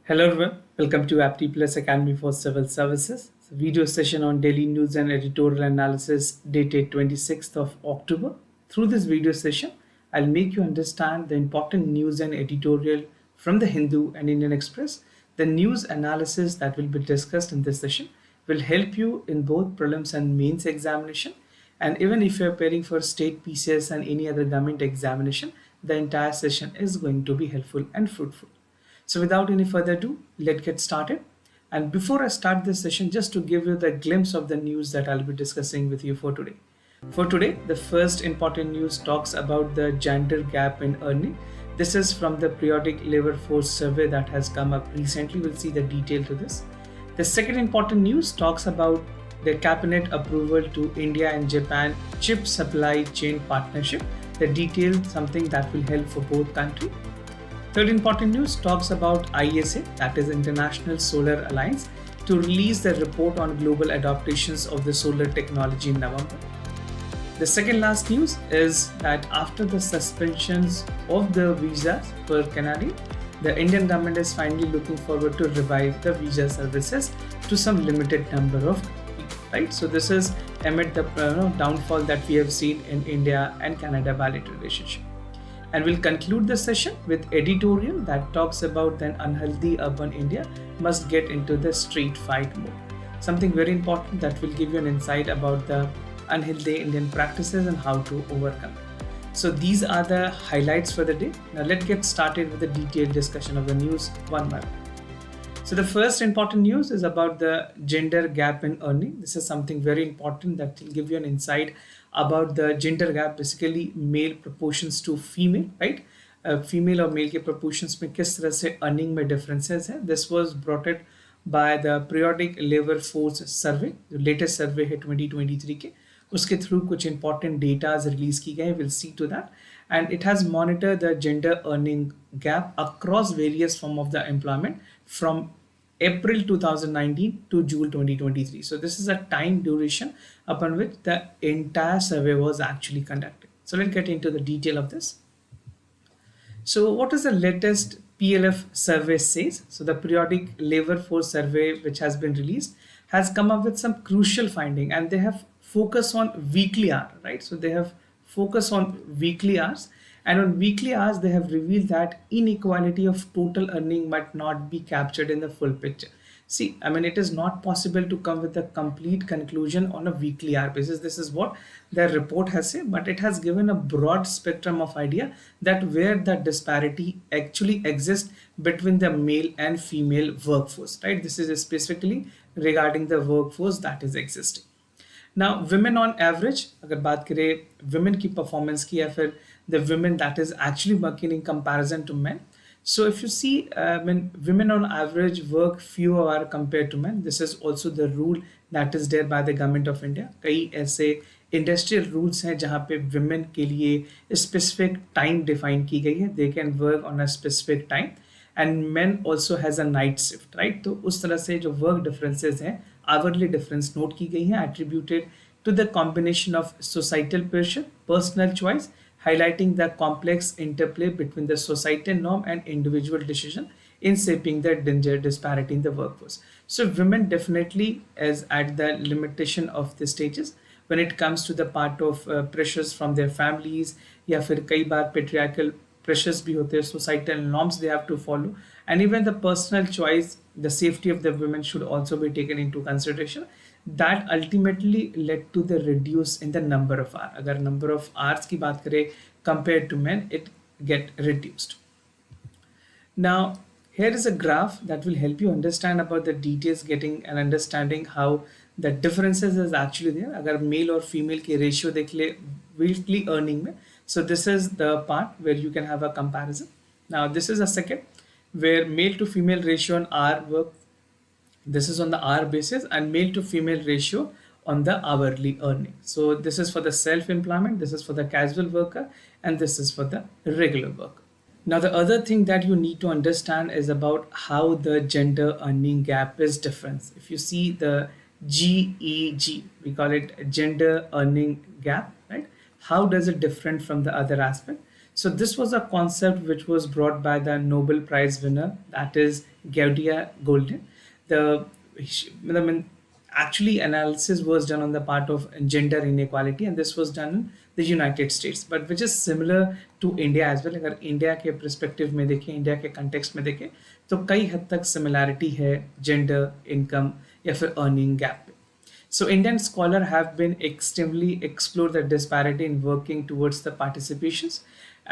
Hello everyone, welcome to Apti Plus Academy for Civil Services. It's a video session on daily news and editorial analysis dated 26th of October. Through this video session, I'll make you understand the important news and editorial from the Hindu and Indian Express. The news analysis that will be discussed in this session will help you in both prelims and mains examination. And even if you're preparing for state PCS and any other government examination, the entire session is going to be helpful and fruitful. So without any further ado, let's get started. And before I start this session, just to give you the glimpse of the news that I'll be discussing with you for today. For today, the first important news talks about the gender gap in earning. This is from the periodic labor force survey that has come up recently. We'll see the detail to this. The second important news talks about the cabinet approval to India and Japan chip supply chain partnership. The detail, something that will help for both countries. Third important news talks about ISA, that is International Solar Alliance, to release the report on global adaptations of the solar technology in November. The second last news is that after the suspensions of the visas for Canadian, the Indian government is finally looking forward to revive the visa services to some limited number of people, right? So this is amid the downfall that we have seen in India and Canada bilateral relationship. And we'll conclude the session with editorial that talks about an unhealthy urban India must get into the street fight mode. Something very important that will give you an insight about the unhealthy Indian practices and how to overcome it. So these are the highlights for the day. Now let's get started with the detailed discussion of the news one by one. So the first important news is about the gender gap in earning. This is something very important that will give you an insight about the gender gap, basically male proportions to female, right? Female और mail के proportions में किस तरह से earning में differences हैं. This was brought it by the periodic labor force survey, the latest survey है 2023 के. उसके through कुछ important data release की गए. We'll see to that. And it has monitored the gender earning gap across various form of the employment from April 2019 to June 2023. So this is a time duration upon which the entire survey was actually conducted. So let's get into the detail of this. So what is the latest PLF survey says? So the periodic labor force survey which has been released has come up with some crucial finding, and they have focused on weekly hour, right? So they have focused on weekly hours, and on weekly hours they have revealed that inequality of total earning might not be captured in the full picture. See, I mean, it is not possible to come with a complete conclusion on a weekly hour basis. This is what the report has said, but it has given a broad spectrum of idea that where the disparity actually exists between the male and female workforce, right? This is specifically regarding the workforce that is existing. Now, women on average, अगर बात करें women की performance की या फिर the women that is actually working in comparison to men. So if you see, when women on average work fewer hours compared to men, this is also the rule that is there by the government of India. कई ऐसे industrial rules हैं जहाँ पे women के लिए specific time define की गई है. They can work on a specific time. And men also has a night shift, right? तो उस तरह से जो work differences हैं, hourly difference note की गई हैं, attributed to the combination of societal pressure, personal choice, highlighting the complex interplay between the societal norm and individual decision in shaping the gender disparity in the workforce. So women definitely is at the limitation of the stages when it comes to the part of pressures from their families, या फिर कई बार patriarchal pressures भी होते हैं, societal norms they have to follow, and even the personal choice, the safety of the women should also be taken into consideration. That ultimately led to the reduce in the number of hours. अगर number of hours की बात करें compared to men, it get reduced. Now here is a graph that will help you understand about the details, getting an understanding how the differences is actually there. अगर male और female के ratio देख ले weekly earning में, so this is the part where you can have a comparison. Now this is a second where male to female ratio on hour work. This is on the hour basis, and male to female ratio on the hourly earning. So this is for the self-employment, this is for the casual worker, and this is for the regular worker. Now the other thing that you need to understand is about how the gender earning gap is different. If you see the GEG, we call it gender earning gap, right? How does it different from the other aspect? So this was a concept which was brought by the Nobel Prize winner, that is Gaudia Golden. The I mean, actually analysis was done on the part of gender inequality, and this was done in the United States, but which is similar to India as well. अगर India के perspective में देखें, India के context में देखें, तो कई हद तक similarity है gender, income या फिर earning gap. So Indian scholars have been extensively explore the disparity in working towards the participations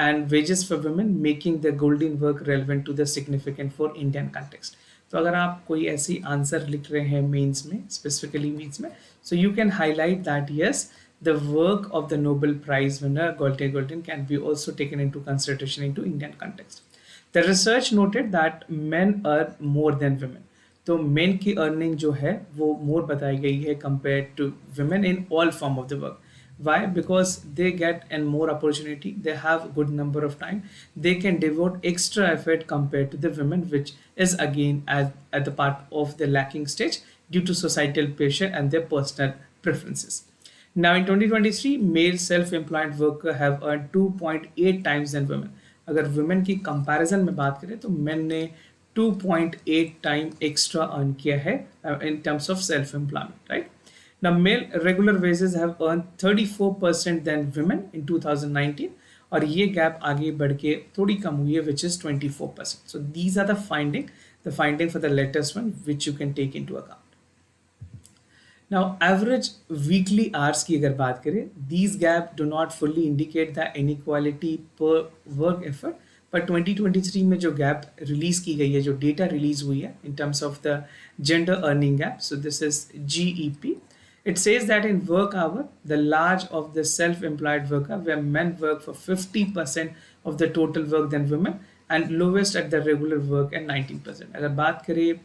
and wages for women, making the golden work relevant to the significant for Indian context. तो अगर आप कोई ऐसी answer लिख रहे हैं mains में, specifically mains में, so you can highlight that yes, the work of the Nobel Prize winner Golden can be also taken into consideration into Indian context. The research noted that men earn more than women. तो men की earning जो है वो more बताई गई है compare to women in all form of the work. Why? Because they get and more opportunity, they have good number of time, they can devote extra effort compared to the women, which is again at the part of the lacking stage due to societal pressure and their personal preferences. Now in 2023, male self-employed worker have earned 2.8 times than women. अगर women की comparison में बात करें तो men ने 2.8 time extra earn किया है in terms of self-employment, right? Now, male regular wages have earned 34% than women in 2019, और ये गैप आगे बढ़ के थोड़ी कम हुई है, which is 24%. So these are the finding for the latest one, which you can take into account. Now, average weekly hours की अगर बात करें, these gap do not fully indicate the inequality per work effort, पर 2023 में जो gap release की गई है, जो डेटा रिलीज हुई है in terms of the gender earning gap, so this is GEP. It says that in work hour, the large of the self-employed worker, where men work for 50% of the total work than women, and lowest at the regular work at 19%. अगर बात करें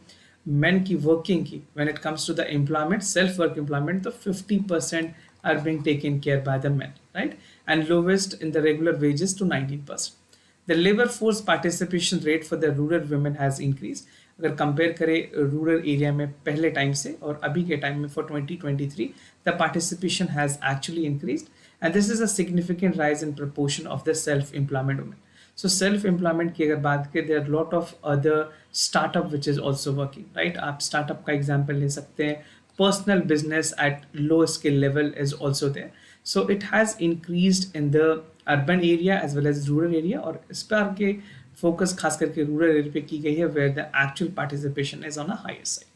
men की working की, when it comes to the employment, self-work employment, तो 50% are being taken care by the men, right? And lowest in the regular wages to 19%. The labor force participation rate for the rural women has increased. अगर compare करें rural area में पहले time से और अभी के time में for 2023, the participation has actually increased, and this is a significant rise in proportion of the self-employment women. So self-employment की अगर बात करें, there are lot of other startup which is also working, right? आप startup का example ले सकते हैं. Personal business at low skill level is also there. So it has increased in the urban area as well as rural area, और इस पर के focus खास करके रूरल एरिया पे की गई है, where the actual participation is on a higher side.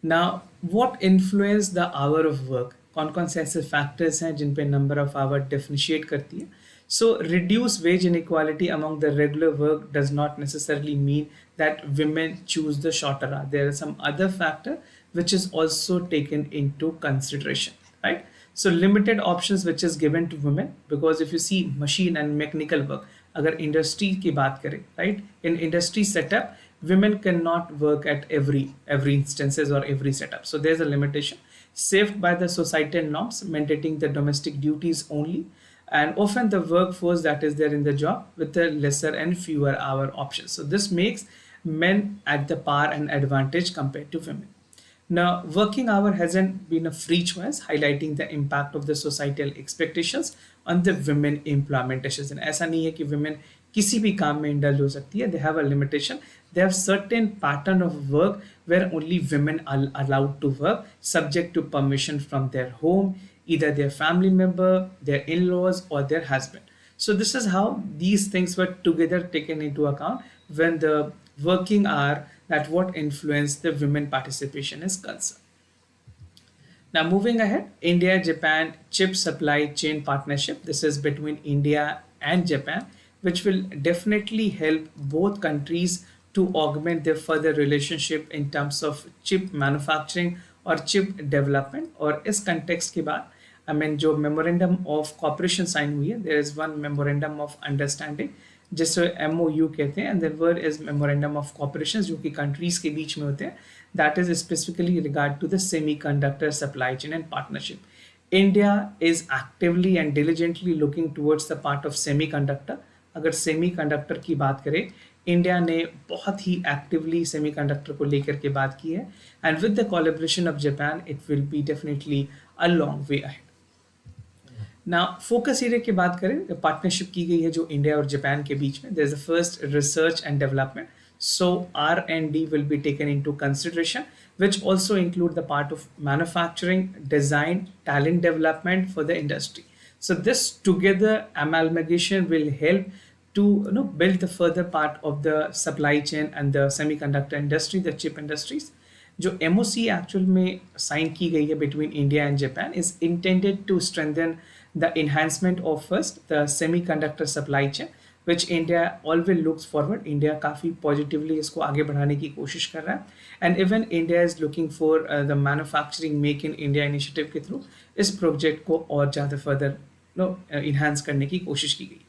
Now, what influence the hour of work? कौन कौन से ऐसे फैक्टर्स हैं जिन पे नंबर ऑफ आवर डिफरेंशिएट करती है? So reduce wage inequality among the regular work does not necessarily mean that women choose the shorter hour. There are some other factor which is also taken into consideration, right? So limited options which is given to women, because if you see machine and mechanical work, अगर industry की बात करें, right, in industry setup, women cannot work at every instances or every setup. So there's a limitation saved by the societal norms mandating the domestic duties only, and often the workforce that is there in the job with the lesser and fewer hour options. So this makes men at the par and advantage compared to women. Now, working hour hasn't been a free choice, highlighting the impact of the societal expectations on the women employment decision. ऐसा नहीं है कि women किसी भी काम में indulge हो सकती है. They have a limitation. They have certain pattern of work where only women are allowed to work, subject to permission from their home, either their family member, their in-laws, or their husband. So this is how these things were together taken into account when the working hour, that what influence the women participation is concerned. Now moving ahead, India-Japan chip supply chain partnership. This is between India and Japan, which will definitely help both countries to augment their further relationship in terms of chip manufacturing or chip development. और इस context के बाद I mean जो memorandum of cooperation sign हुई है, there is one memorandum of understanding जिसे MOU कहते हैं, and the word is memorandum of cooperation, जो कि countries के बीच में होते हैं, that is specifically regard to the semiconductor supply chain and partnership. India is actively and diligently looking towards the part of semiconductor. अगर semiconductor की बात करें, इंडिया ने बहुत ही एक्टिवली सेमीकंडक्टर को लेकर के बात की है, and with the collaboration of Japan it will be definitely a long way ahead. ना फोकस एरिया की बात करें, पार्टनरशिप की गई है जो इंडिया और जापान के बीच में. There is the first research and development. So R&D will be taken into consideration, which also include the part of manufacturing, design, talent development for the industry. So this together amalgamation will help to build the further part of the supply chain and the semiconductor industry, the chip industries. जो MOC actual में sign की गई है between India and Japan is intended to strengthen the enhancement of first the semiconductor supply chain which India always looks forward. India काफ़ी positively इसको आगे बढ़ाने की कोशिश कर रहा है and even India is looking for the manufacturing make in India initiative के थ्रू इस प्रोजेक्ट को और ज़्यादा फर्दर इन्हांस करने की कोशिश की गई.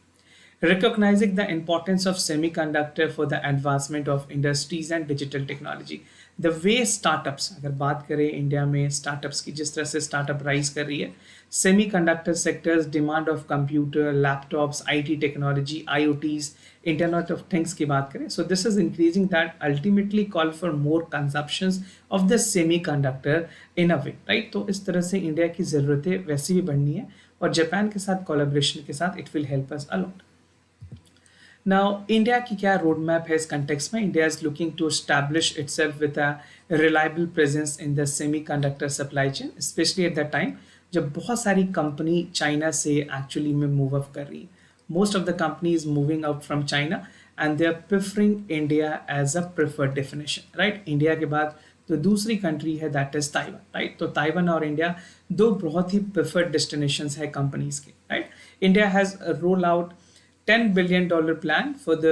Recognizing the importance of semiconductor for the advancement of industries and digital technology. The way startups, अगर बात करें इंडिया में स्टार्टअप्स की, जिस तरह से स्टार्टअप राइज कर रही है, semiconductor sectors, demand of computer, laptops, IT technology, IoTs, internet of things की बात करें, so this is increasing that ultimately call for more consumptions of the semiconductor in a way, right. तो इस तरह से इंडिया की ज़रूरतें वैसी भी बढ़नी है और जापान के साथ कोलैबोरेशन के साथ it will help us a lot. Now, India की क्या roadmap है इस context में? India is looking to establish itself with a reliable presence in the semiconductor supply chain, especially at that time जब बहुत सारी कंपनी चाइना से actually में मूव अप कर रही है. Most of the company is moving out from China and they are preferring India as a preferred definition, right. India के बाद तो दूसरी कंट्री है दैट इज ताइवान, राइट. तो ताइवान और इंडिया दो बहुत ही प्रेफर्ड डेस्टिनेशंस है कंपनीज के, right. India has roll out $10 billion plan for the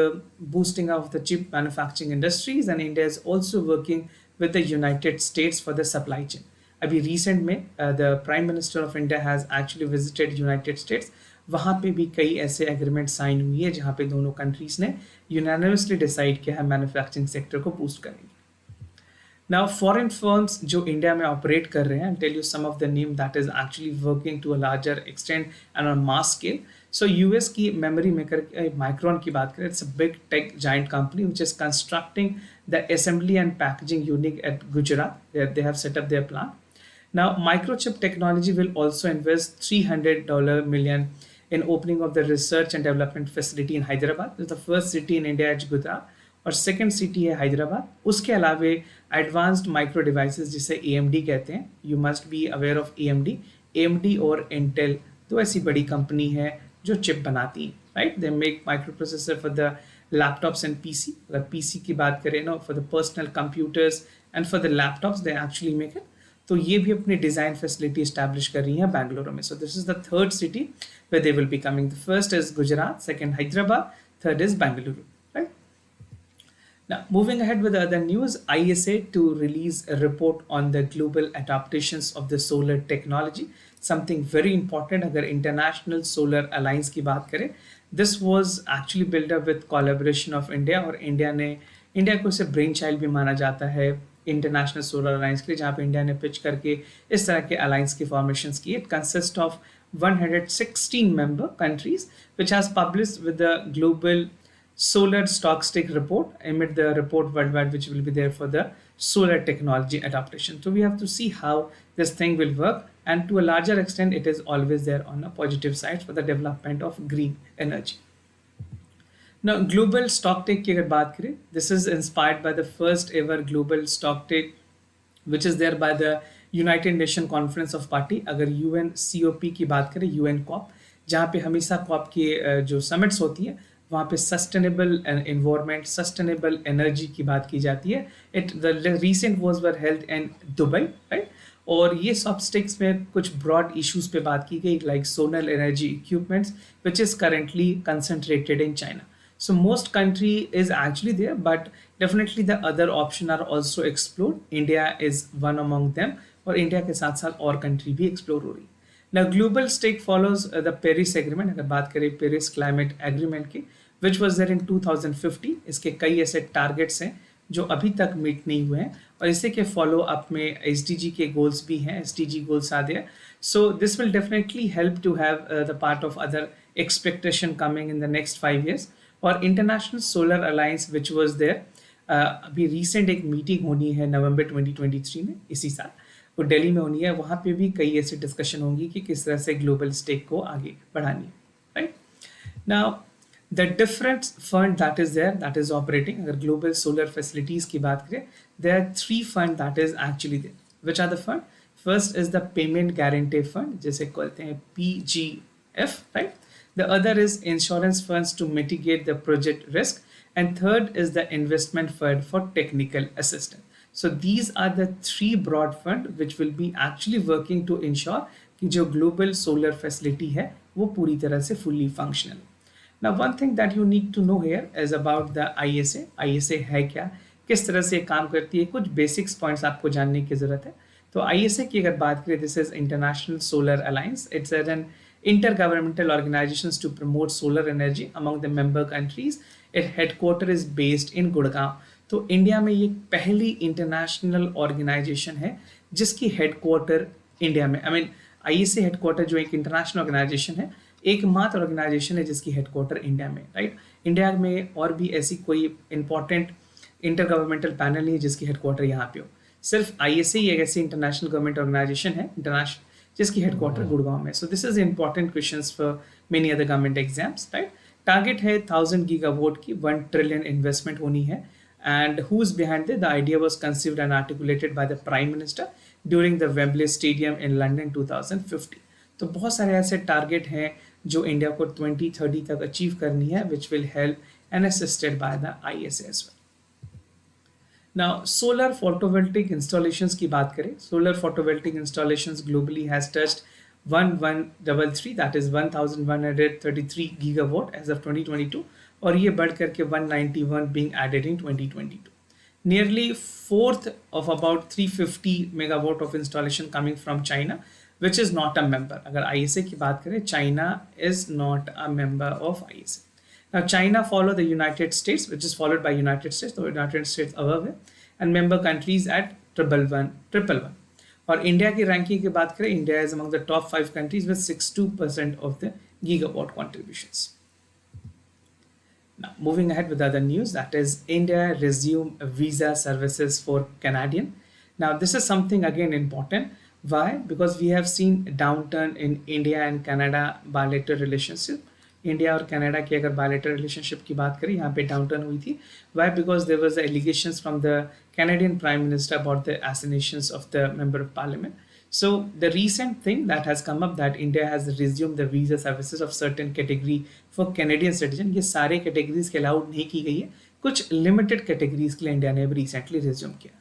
boosting of the chip manufacturing industries and India is also working with the United States for the supply chain. अभी recent में the Prime Minister of India has actually visited United States. वहाँ पे भी कई ऐसे agreement sign हुई है जहाँ पे दोनों कंट्रीज ने यूनानिमसली डिसाइड किया है मैन्युफैक्चरिंग सेक्टर को बूस्ट करेंगे. Now, foreign firms जो इंडिया में ऑपरेट कर रहे हैं, I'll tell you some of the name that is actually working to a larger extent and on mass scale. So, US की memory maker Micron की बात करें, it's a big tech giant company which is constructing the assembly and packaging unit at Gujarat. They have set up their plant. Now, microchip technology will also invest $300 million in opening of the research and development facility in Hyderabad. This is the first city in India, it's Gujarat. और second city है हैदराबाद. उसके अलावे advanced micro devices जिसे AMD कहते हैं, you must be aware of AMD और Intel दो ऐसी बड़ी कंपनी है जो चिप बनाती हैं, right. They make micro processor for the laptops and PC. अगर PC की बात करें ना, for the personal computers and for the laptops they actually make it. तो ये भी अपनी डिज़ाइन फैसिलिटी इस्टेब्लिश कर रही है बेंगलुरु में. So this is the third city where they will be coming. The first is Gujarat, second Hyderabad, third is Bengaluru. Now, moving ahead with the other news, ISA to release a report on the global adaptations of the solar technology. Something very important अगर International Solar Alliance की बात करें. This was actually built up with collaboration of India और India को इसे brain child भी माना जाता है इंटरनेशनल सोलर अलायंस के लिए, जहाँ पे इंडिया ने पिच करके इस तरह के अलायंस की फॉर्मेशंस की. It consist of 116 member countries which has published with the global solar stock stick report amid the report worldwide which will be there for the solar technology adaptation. So we have to see how this thing will work, and to a larger extent it is always there on a positive side for the development of green energy. Now, global stock take की अगर बात करें, this is inspired by the first ever global stock take which is there by the United Nation Conference of Party. अगर UN COP की बात करें, UN COP, जहाँ पे हमेशा COP की जो समिट्स होती है वहाँ पे सस्टेनेबल एनवायरनमेंट, सस्टेनेबल एनर्जी की बात की जाती है. The recent was were held in Dubai, right. और ये सब्स्टिक्स में कुछ ब्रॉड इश्यूज पे बात की गई like solar energy equipments which is currently concentrated in China. So most country is actually there, but definitely the other option are also explored. India is one among them, और India के साथ साथ और country भी explore हो रही है. Now, global stake follows the Paris Agreement. अगर बात करें पेरिस क्लाइमेट एग्रीमेंट की, which was there in 2050. इसके कई ऐसे टारगेट्स हैं जो अभी तक मीट नहीं हुए हैं और इसी के फॉलो अप में SDG के गोल्स भी हैं. SDG goals are there. So this will definitely help to have the part of other expectation coming in the next 5 years. और international solar alliance which was there, अभी recent एक meeting होनी है नवंबर 2023 में इसी साल. वो दिल्ली में होनी है, वहाँ पे भी कई ऐसी डिस्कशन होंगी कि किस तरह से ग्लोबल स्टेक को आगे बढ़ानी है, right. Now the different fund that is there that is operating, अगर ग्लोबल सोलर फैसिलिटीज की बात करें, there are 3 fund that is actually there. Which are the fund? First is the payment guarantee fund, जिसे कहते हैं PGF, right. The other is insurance funds to mitigate the project risk, and third is the investment fund for technical assistance. So these are the 3 broad funds which will be actually working to ensure कि जो global solar facility है वो पूरी तरह से fully functional. Now one thing that you need to know here is about the ISA. ISA है क्या, किस तरह से काम करती है, कुछ बेसिक्स पॉइंट्स आपको जानने की जरूरत है। तो ISA की अगर बात करें, this is international solar alliance. It's an intergovernmental organizations to promote solar energy among the member countries. Its headquarter is based in Gurgaon. तो इंडिया में ये पहली इंटरनेशनल ऑर्गेनाइजेशन है जिसकी हेडक्वार्टर इंडिया में, आई मीन ISA हेडक्वार्टर जो एक international organisation है, एकमात्र ऑर्गेनाइजेशन है जिसकी हेडक्वार्टर इंडिया में, राइट। इंडिया में और भी ऐसी कोई इंपॉर्टेंट इंटर पैनल नहीं है जिसकी हेडक्वार्टर यहाँ पे हो। सिर्फ ISA ही एक ऐसी इंटरनेशनल गवर्नमेंट ऑर्गेनाइजेशन है इंटरनेशनल जिसकी हेडक्वार्टर गुड़गांव में। So this is important questions for many other government exams, right. Target है 1000 गीगावाट की 1 ट्रिलियन इन्वेस्टमेंट होनी है। And who is behind it? The idea was conceived and articulated by the prime minister during the Wembley stadium in London 2050। तो बहुत सारे ऐसे target हैं जो इंडिया को 2030 तक अचीव करनी है, which will help and assisted by the ISA as well. Now, solar photovoltaic installations की बात करें, solar photovoltaic installations globally has touched 1133, that is 1133 gigawatt as of 2022, और ये बढ़ करके 191 being added in 2022. Nearly fourth of about 350 megawatt of installation coming from China, which is not a member. अगर ISA की बात करें, China is not a member of ISA. Now China follow the United States, which is followed by United States, the United States above है, and member countries at 111. और India की ranking की बात करें, India is among the top 5 countries with 62% of the gigawatt contributions. Now moving ahead with other news, that is India resume visa services for Canadian. Now this is something again important. Why? Because we have seen a downturn in India and Canada bilateral relationship. India और Canada की अगर bilateral relationship की बात करें, यहाँ पे downturn हुई थी। Why? Because there was allegations from the Canadian prime minister about the assassinations of the member of parliament. So the recent thing that has come up that India has resumed the visa services of certain category for Canadian citizen. ये सारे categories के allowed नहीं की गई है, कुछ limited categories के लिए इंडिया ने अभी रिसेंटली रिज्यूम किया।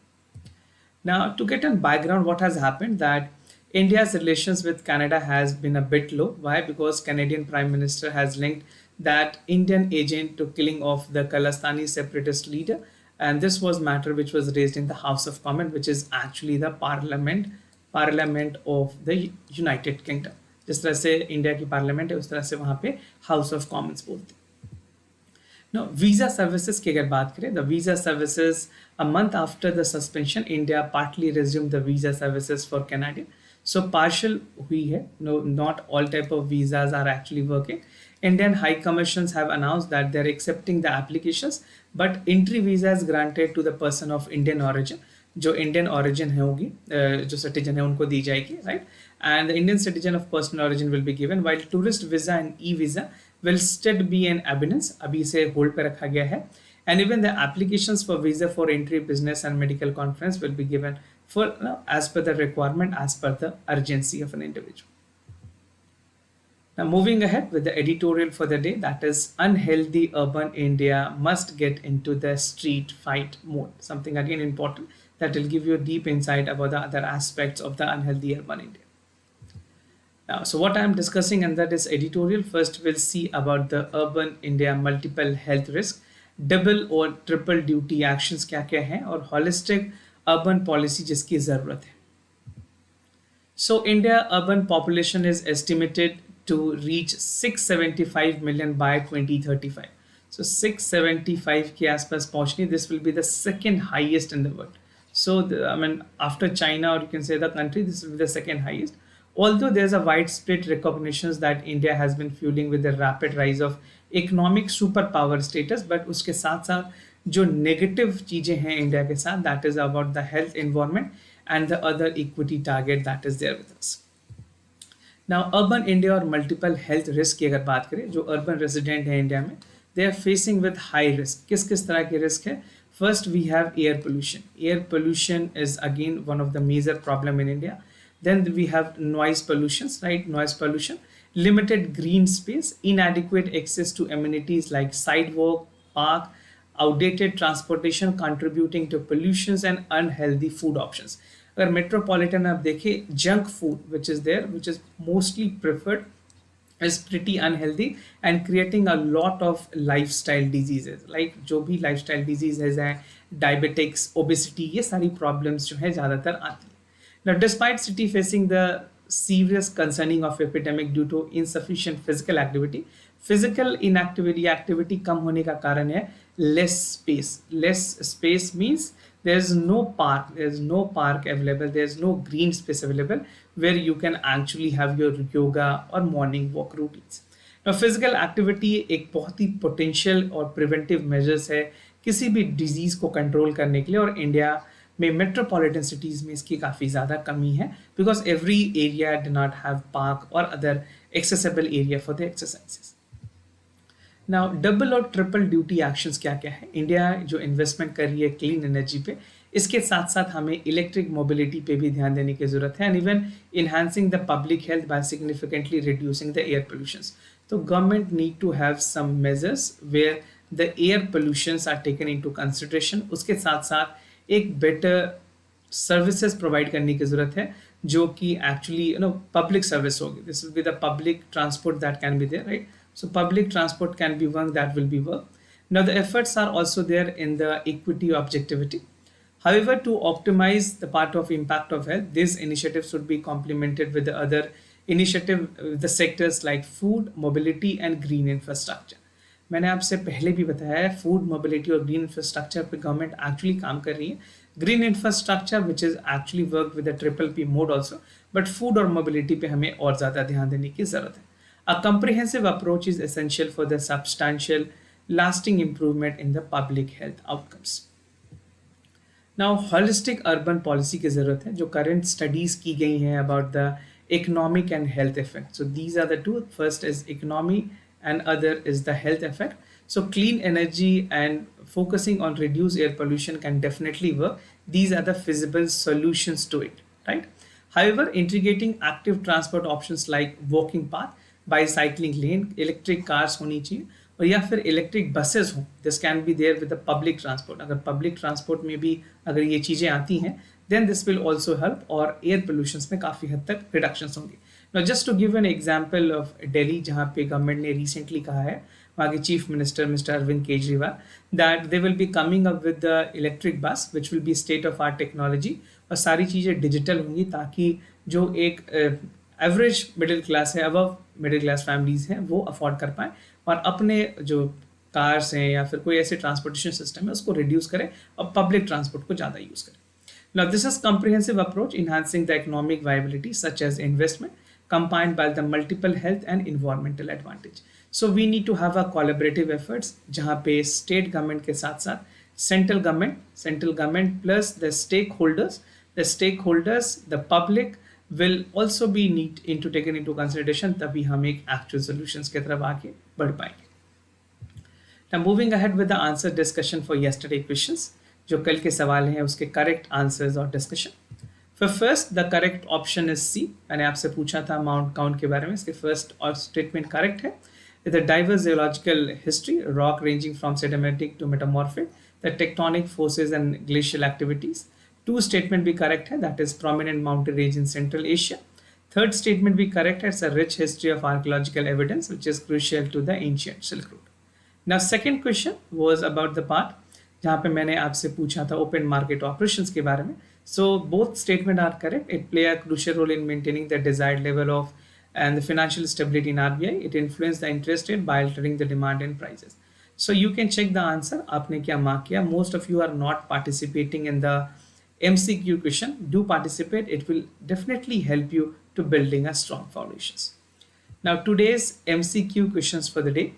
Now to get on background, what has happened that India's relations with Canada has been a bit low. Why? Because Canadian Prime Minister has linked that Indian agent to killing of the Khalistani separatist leader, and this was matter which was raised in the House of Commons, which is actually the parliament of the United Kingdom. जिस तरह से India की parliament है उस तरह से वहाँ पे हाउस ऑफ कॉमन्स बोलते हैं। Now, visa services की अगर बात करें, the visa services a month after the suspension, India partly resumed the visa services for Canadian. So partial हुई है, no, not all type of visas are actually working. Indian High Commissions have announced that they're accepting the applications, but entry visa is granted to the person of Indian origin. जो Indian origin है होगी, जो citizen है उनको दी जाएगी, right? And the Indian citizen of personal origin will be given, while tourist visa and e-visa will still be in abeyance. अभी इसे hold पे रखा गया है. And even the applications for visa for entry, business and medical conference will be given for as per the requirement, as per the urgency of an individual. Now moving ahead with the editorial for the day, that is unhealthy urban India must get into the street fight mode. Something again important that will give you a deep insight about the other aspects of the unhealthy urban India. Now, so what I am discussing under this editorial, first we'll see about the urban India multiple health risk, double और triple duty actions क्या क्या हैं, और holistic urban policy जिसकी ज़रूरत है. So India urban population is estimated to reach 675 million by 2035. So 675 के आसपास पहुंचनी, this will be the second highest in the world. So I mean after China, or you can say the country, this will be the second highest. Although there's a widespread recognition that India has been fueling with the rapid rise of economic superpower status, but उसके साथ साथ जो negative चीजें हैं India के साथ, that is about the health, environment and the other equity target that is there with us. Now urban India और multiple health risk की अगर बात करें, जो अर्बन रेजिडेंट है इंडिया में, they are facing with high risk. किस किस तरह के रिस्क है? First we have air pollution. Air pollution is again one of the major problem in India. Then we have noise pollution, right? Noise pollution, limited green space, inadequate access to amenities like sidewalk, park, outdated transportation contributing to pollutions and unhealthy food options. अगर metropolitan आप देखें, junk food which is there, which is mostly preferred, is pretty unhealthy and creating a lot of lifestyle diseases. Like जो भी lifestyle diseases हैं, diabetics, obesity, ये सारी problems जो है ज़्यादातर आती हैं. Now, despite city facing the serious concerning of epidemic due to insufficient physical activity, physical inactivity activity कम होने का कारण है less space. Less space means there's no park available, there's no green space available where you can actually have your yoga or morning walk routines. Now, physical activity एक बहुत ही potential और preventive measures है किसी भी disease को control करने के लिए, और इंडिया में मेट्रोपॉलिटन सिटीज़ में इसकी काफ़ी ज़्यादा कमी है, because every area do not have park और other accessible area for the exercises. Now double और ट्रिपल ड्यूटी एक्शंस क्या क्या है? इंडिया जो इन्वेस्टमेंट कर रही है क्लीन एनर्जी पे, इसके साथ साथ हमें इलेक्ट्रिक मोबिलिटी पे भी ध्यान देने की ज़रूरत है, and even enhancing the public health by significantly reducing the air pollutions. तो government need to have some measures where the air pollutions are taken into consideration. उसके साथ साथ एक बेटर सर्विसेज प्रोवाइड करने की ज़रूरत है, जो कि एक्चुअली पब्लिक सर्विस होगी. This will be the public transport that can be there, right? So public transport can be one that will be work. Now the efforts are also there in the equity objectivity. However, to optimize the part of impact of health, these initiatives should be complemented with the other initiative, the sectors like food, mobility and green infrastructure. मैंने आपसे पहले भी बताया है, food, mobility और green infrastructure पे government actually काम कर रही है. Green infrastructure which is actually work with the triple P mode also, but food और मोबिलिटी पे हमें और ज़्यादा ध्यान देने की ज़रूरत है. A comprehensive approach is essential for the substantial, lasting improvement in the public health outcomes. Now, holistic urban policy की ज़रूरत है, जो current studies की गई हैं about the economic and health effect. So these are the two. First is economy and other is the health effect. So clean energy and focusing on reduced air pollution can definitely work. These are the feasible solutions to it, right? However, integrating active transport options like walking path, bicycling lane, electric cars होनी चाहिए, और या फिर electric buses हों. This can be there with the public transport. अगर public transport में भी अगर ये चीज़ें आती हैं, then this will also help, और एयर पोल्यूशन में काफ़ी हद तक रिडक्शंस होंगी. Now just to give an example of Delhi, जहाँ पे गवर्नमेंट ने रिसेंटली कहा है, वहाँ के chief minister mister Arvind Kejriwal, that they will be coming up with the electric bus which will be state of art technology, और सारी चीज़ें डिजिटल होंगी, ताकि जो एक एवरेज मिडिल क्लास है, अबव मिडिल क्लास फैमिलीज हैं, वो अफोर्ड कर पाएँ और अपने जो कार्स हैं या फिर कोई ऐसे ट्रांसपोर्टेशन सिस्टम है उसको रिड्यूस करें और पब्लिक ट्रांसपोर्ट को ज़्यादा यूज़ करें. Now this is comprehensive approach enhancing the economic viability such as investment combined by the multiple health and environmental advantage. So we need to have a collaborative efforts जहाँ पे state government के साथ साथ central government plus the stakeholders, the public will also be taken into consideration, तभी हम एक actual solutions की तरफ आगे बढ़ पाएंगे. Now moving ahead with the answer discussion for yesterday questions, जो कल के सवाल हैं उसके correct answers और discussion. For first, the correct option is C. मैंने आपसे पूछा था माउंट काउंट के बारे में, इसके first और statement correct है. With a diverse geological history, rock ranging from sedimentary to metamorphic, the tectonic forces and glacial activities. Two statement be correct है, that is prominent mountain range in Central Asia. Third statement be correct है, it's a rich history of archaeological evidence which is crucial to the ancient Silk Road. Now second question was about the part जहाँ पे मैंने आपसे पूछा था open market operations के बारे में. So both statement are correct. It play a crucial role in maintaining the desired level of and the financial stability in RBI. It influence the interest rate by altering the demand and prices. So you can check the answer. आपने क्या mark किया? Most of you are not participating in the MCQ question. Do participate. It will definitely help you to building a strong foundations. Now today's MCQ questions for the day.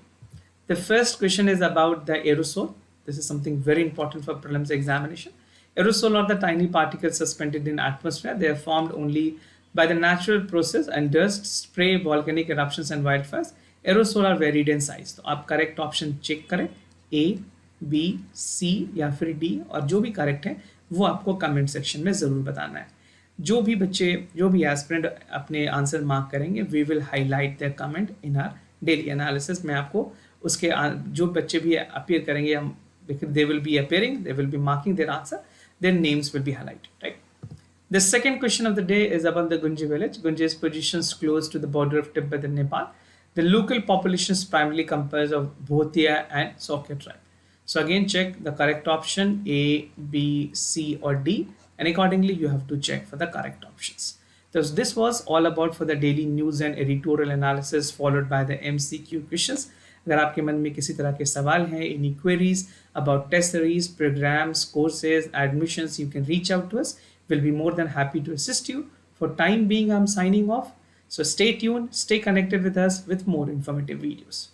The first question is about the aerosol. This is something very important for prelims examination. Aerosol are the tiny particles suspended in atmosphere. They are formed only by the natural process and dust, spray, volcanic eruptions and wildfires. Aerosol are varied in size. तो आप correct option check करें, ए, B, सी या फिर D, और जो भी correct है वो आपको कमेंट सेक्शन में ज़रूर बताना है. जो भी बच्चे, जो भी एस्पिरेंट अपने आंसर मार्क करेंगे, we will highlight their comment in our daily analysis. मैं आपको उसके जो बच्चे भी अपीयर करेंगे, हम they will be appearing, they will be marking their answer, their names will be highlighted, right? The second question of the day is about the Gunji village. Gunji is positioned close to the border of Tibet and Nepal. The local population is primarily composed of Bhotia and Sokya tribe. So again, check the correct option A, B, C or D, and accordingly you have to check for the correct options. So this was all about for the daily news and editorial analysis followed by the MCQ questions. अगर आपके मन में किसी तरह के सवाल हैं, any queries about test series, programs, courses, admissions, you can reach out to us. We'll be more than happy to assist you. For time being, I'm signing off. So stay tuned, stay connected with us with more informative videos.